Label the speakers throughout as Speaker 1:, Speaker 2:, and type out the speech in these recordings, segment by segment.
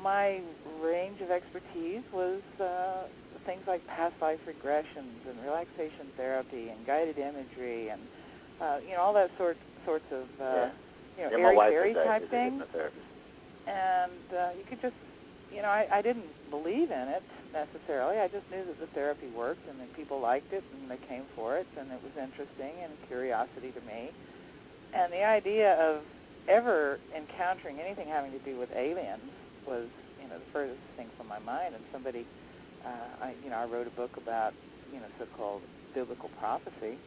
Speaker 1: my range of expertise was things like past life regressions and relaxation therapy and guided imagery and all that sorts of airy-fairy type things. And you could just, I didn't believe in it necessarily. I just knew that the therapy worked and that people liked it and they came for it and it was interesting and curiosity to me. And the idea of ever encountering anything having to do with aliens was, the furthest thing from my mind. And somebody, I wrote a book about, so-called biblical prophecy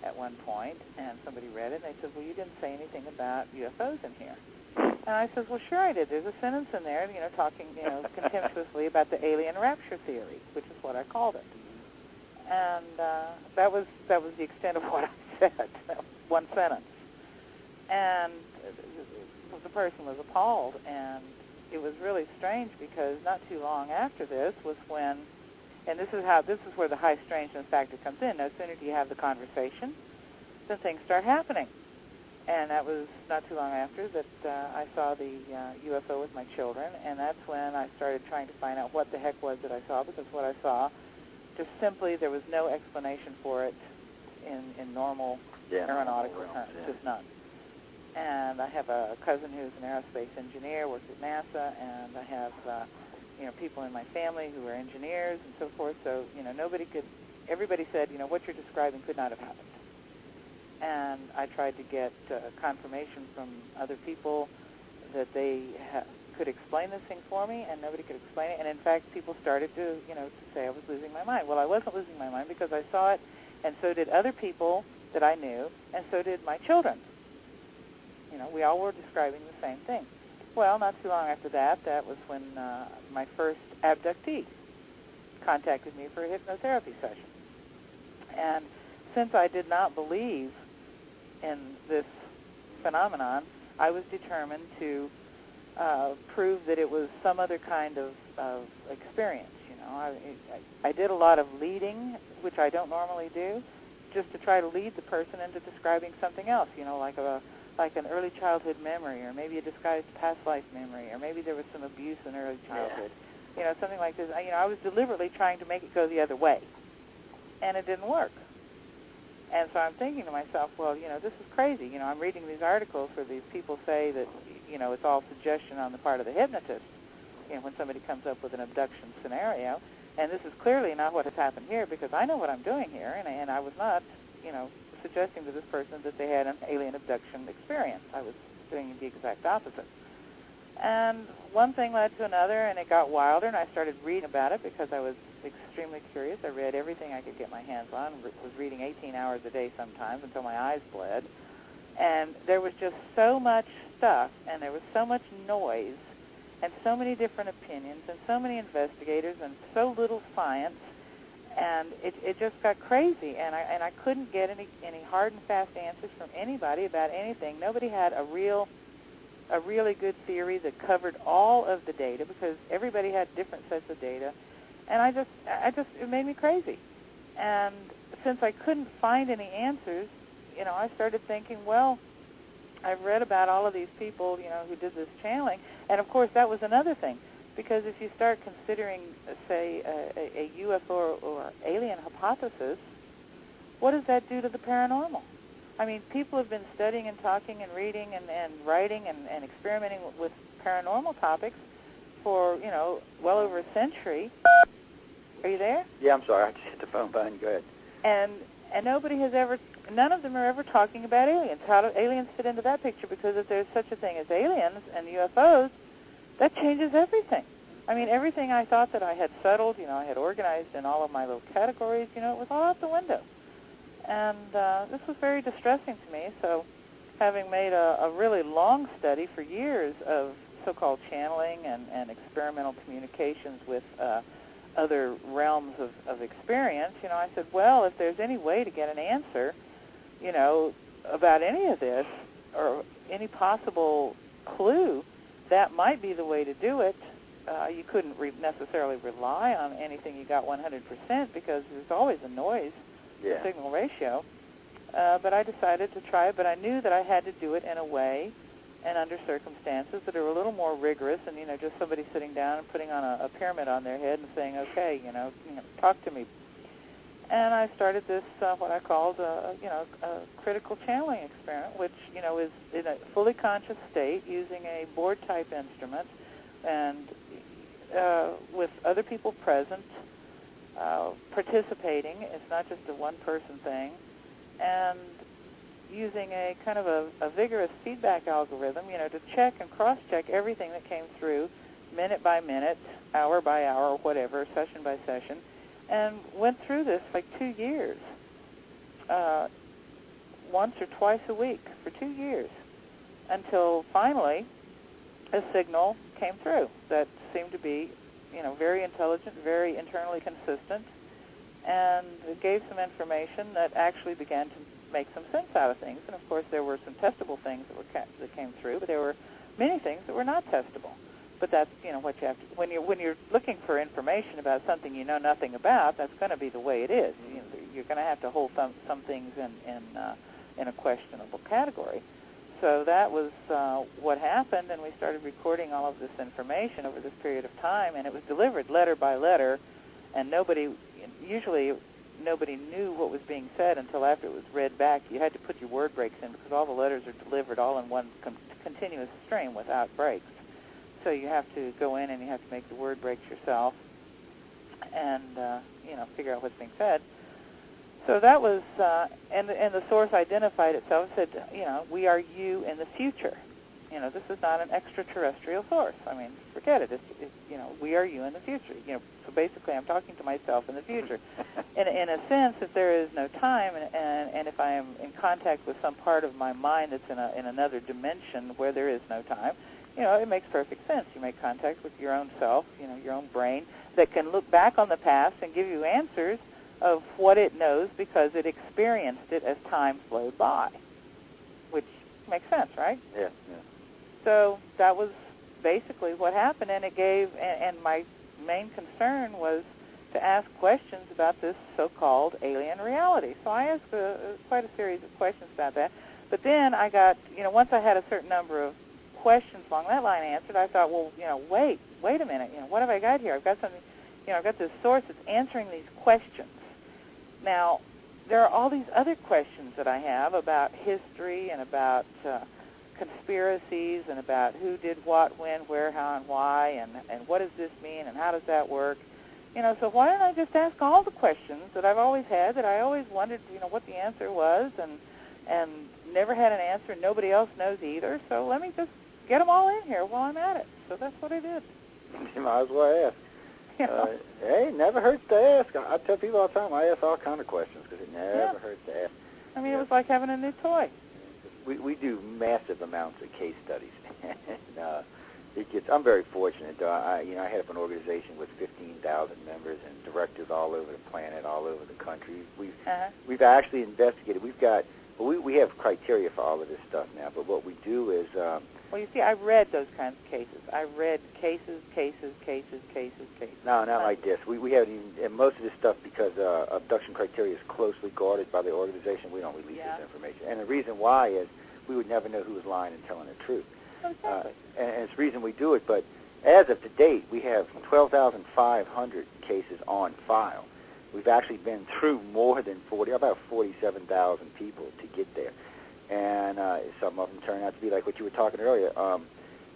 Speaker 1: at one point, and somebody read it, and they said, well, you didn't say anything about UFOs in here. And I said, well, sure I did. There's a sentence in there, talking, contemptuously about the alien rapture theory, which is what I called it. And that was the extent of what I said, one sentence. And the person was appalled, and it was really strange because not too long after this was when, and this is where the high strangeness factor comes in. No sooner do you have the conversation, then things start happening. And that was not too long after that I saw the UFO with my children, and that's when I started trying to find out what the heck was that I saw, because what I saw, just simply, there was no explanation for it in normal aeronautical terms, just none. And I have a cousin who's an aerospace engineer, works at NASA, and I have people in my family who are engineers and so forth. So everybody said, what you're describing could not have happened. And I tried to get confirmation from other people that they could explain this thing for me, and nobody could explain it. And in fact, people started to say I was losing my mind. Well, I wasn't losing my mind because I saw it, and so did other people that I knew, and so did my children. We all were describing the same thing. Well, not too long after that, that was when my first abductee contacted me for a hypnotherapy session. And since I did not believe in this phenomenon, I was determined to prove that it was some other kind of experience. I did a lot of leading, which I don't normally do, just to try to lead the person into describing something else, like an early childhood memory, or maybe a disguised past life memory, or maybe there was some abuse in early childhood, something like this. I was deliberately trying to make it go the other way, and it didn't work. And so I'm thinking to myself, well, this is crazy. I'm reading these articles where these people say that, it's all suggestion on the part of the hypnotist, when somebody comes up with an abduction scenario, and this is clearly not what has happened here, because I know what I'm doing here, and I was not, suggesting to this person that they had an alien abduction experience. I was doing the exact opposite. And one thing led to another, and it got wilder, and I started reading about it because I was extremely curious. I read everything I could get my hands on, was reading 18 hours a day sometimes until my eyes bled. And there was just so much stuff, and there was so much noise, and so many different opinions, and so many investigators, and so little science. And it just got crazy, and I couldn't get any hard and fast answers from anybody about anything. Nobody had a really good theory that covered all of the data, because everybody had different sets of data, and it made me crazy. And since I couldn't find any answers, I started thinking, well, I've read about all of these people, who did this channeling, and of course that was another thing. Because if you start considering, say, a UFO or alien hypothesis, what does that do to the paranormal? I mean, people have been studying and talking and reading and writing and experimenting with paranormal topics for, well over a century. Are you there?
Speaker 2: Yeah, I'm sorry. I just hit the phone button. Go ahead.
Speaker 1: And none of them are ever talking about aliens. How do aliens fit into that picture? Because if there's such a thing as aliens and UFOs, that changes everything. I mean, everything I thought that I had settled, I had organized in all of my little categories, it was all out the window. And this was very distressing to me. So having made a really long study for years of so-called channeling and experimental communications with other realms of experience, I said, well, if there's any way to get an answer, about any of this or any possible clue, that might be the way to do it. You couldn't necessarily rely on anything you got 100% because there's always a noise signal ratio. But I decided to try it, but I knew that I had to do it in a way and under circumstances that are a little more rigorous, and just somebody sitting down and putting on a pyramid on their head and saying, okay, talk to me. And I started this what I called a critical channeling experiment, which is in a fully conscious state using a board type instrument, and with other people present, participating. It's not just a one-person thing, and using a kind of a vigorous feedback algorithm, to check and cross-check everything that came through, minute by minute, hour by hour, whatever, session by session, and went through this like 2 years, once or twice a week for 2 years, until finally a signal came through that seemed to be, very intelligent, very internally consistent, and it gave some information that actually began to make some sense out of things. And of course, there were some testable things that came through, but there were many things that were not testable. But that's what you have to, when you're looking for information about something you know nothing about. That's going to be the way it is. You're going to have to hold some things in a questionable category. So that was what happened, and we started recording all of this information over this period of time, and it was delivered letter by letter, and usually nobody knew what was being said until after it was read back. You had to put your word breaks in because all the letters are delivered all in one continuous stream without breaks. So you have to go in and you have to make the word breaks yourself and, figure out what's being said. So that was, and the source identified itself and said, we are you in the future. This is not an extraterrestrial source. I mean, forget it. We are you in the future. So basically I'm talking to myself in the future. In a sense, if there is no time, and if I am in contact with some part of my mind that's in another dimension where there is no time, it makes perfect sense. You make contact with your own self, your own brain, that can look back on the past and give you answers of what it knows because it experienced it as time flowed by, which makes sense, right?
Speaker 2: Yeah.
Speaker 1: So that was basically what happened, and it gave, and my main concern was to ask questions about this so-called alien reality. So I asked quite a series of questions about that. But then I got, once I had a certain number of questions along that line answered, I thought, well, wait a minute, what have I got here? I've got something, I've got this source that's answering these questions. Now, there are all these other questions that I have about history and about conspiracies and about who did what, when, where, how, and why, and what does this mean, and how does that work? So why don't I just ask all the questions that I've always had, that I always wondered, what the answer was, and never had an answer, and nobody else knows either, so let me just get them all in here while I'm at it. So that's what I did.
Speaker 2: You might as well ask. Hey, never hurts to ask. I tell people all the time, I ask all kind of questions because it never hurts to ask.
Speaker 1: I mean, it was like having a new toy.
Speaker 2: We do massive amounts of case studies, and I'm very fortunate. I head up an organization with 15,000 members and directors all over the planet, all over the country. We've actually investigated. We have criteria for all of this stuff now. But what we do is
Speaker 1: well, you see, I read those kinds of cases. I read cases.
Speaker 2: No, not like this. We haven't even, and most of this stuff, because abduction criteria is closely guarded by the organization, we don't release this information. And the reason why is we would never know who was lying and telling the truth.
Speaker 1: Exactly.
Speaker 2: And it's the reason we do it. But as of to date, we have 12,500 cases on file. We've actually been through more than about 47,000 people to get there. And some of them turn out to be like what you were talking earlier. A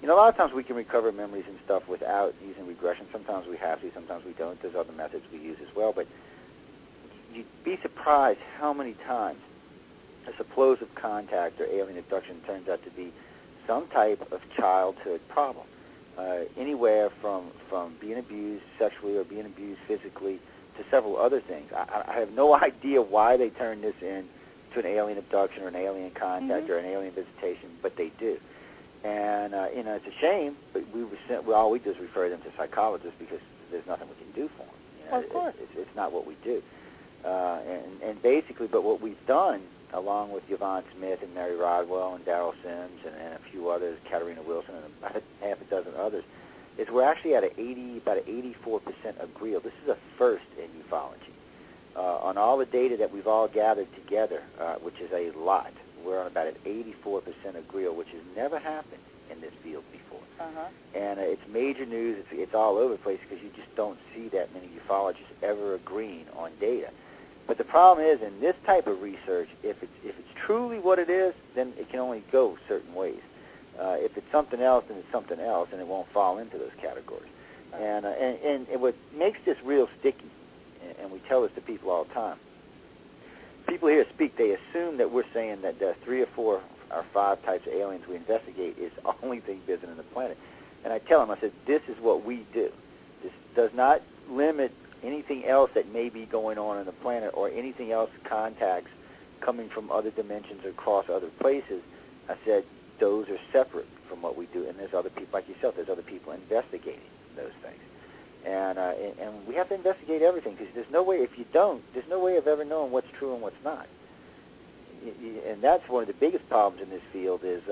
Speaker 2: lot of times we can recover memories and stuff without using regression. Sometimes we have to, sometimes we don't. There's other methods we use as well. But you'd be surprised how many times a explosive contact or alien abduction turns out to be some type of childhood problem. Anywhere from being abused sexually or being abused physically to several other things. I have no idea why they turn this in to an alien abduction or an alien contact or an alien visitation, but they do. And, it's a shame, but all we do is refer them to psychologists because there's nothing we can do for them.
Speaker 1: Well, of course.
Speaker 2: It's not what we do. And basically, but what we've done, along with Yvonne Smith and Mary Rodwell and Darrell Sims and a few others, Katarina Wilson and about half a dozen others, is we're actually at about an 84% agreeal. This is a first in ufology. On all the data that we've all gathered together, which is a lot, we're on about an 84% agreeal, which has never happened in this field before.
Speaker 1: Uh-huh.
Speaker 2: And it's major news. It's all over the place because you just don't see that many ufologists ever agreeing on data. But the problem is, in this type of research, if it's truly what it is, then it can only go certain ways. If it's something else, then it's something else, and it won't fall into those categories. And what makes this real sticky, and we tell this to people all the time, people here speak, they assume that we're saying that the 3 or 4 or 5 types of aliens we investigate is the only thing visiting the planet. And I tell them, I said, this is what we do. This does not limit anything else that may be going on the planet or anything else, contacts coming from other dimensions or across other places. I said, those are separate from what we do, and there's other people like yourself. There's other people investigating those things, and we have to investigate everything because there's no way. If you don't, there's no way of ever knowing what's true and what's not. And that's one of the biggest problems in this field is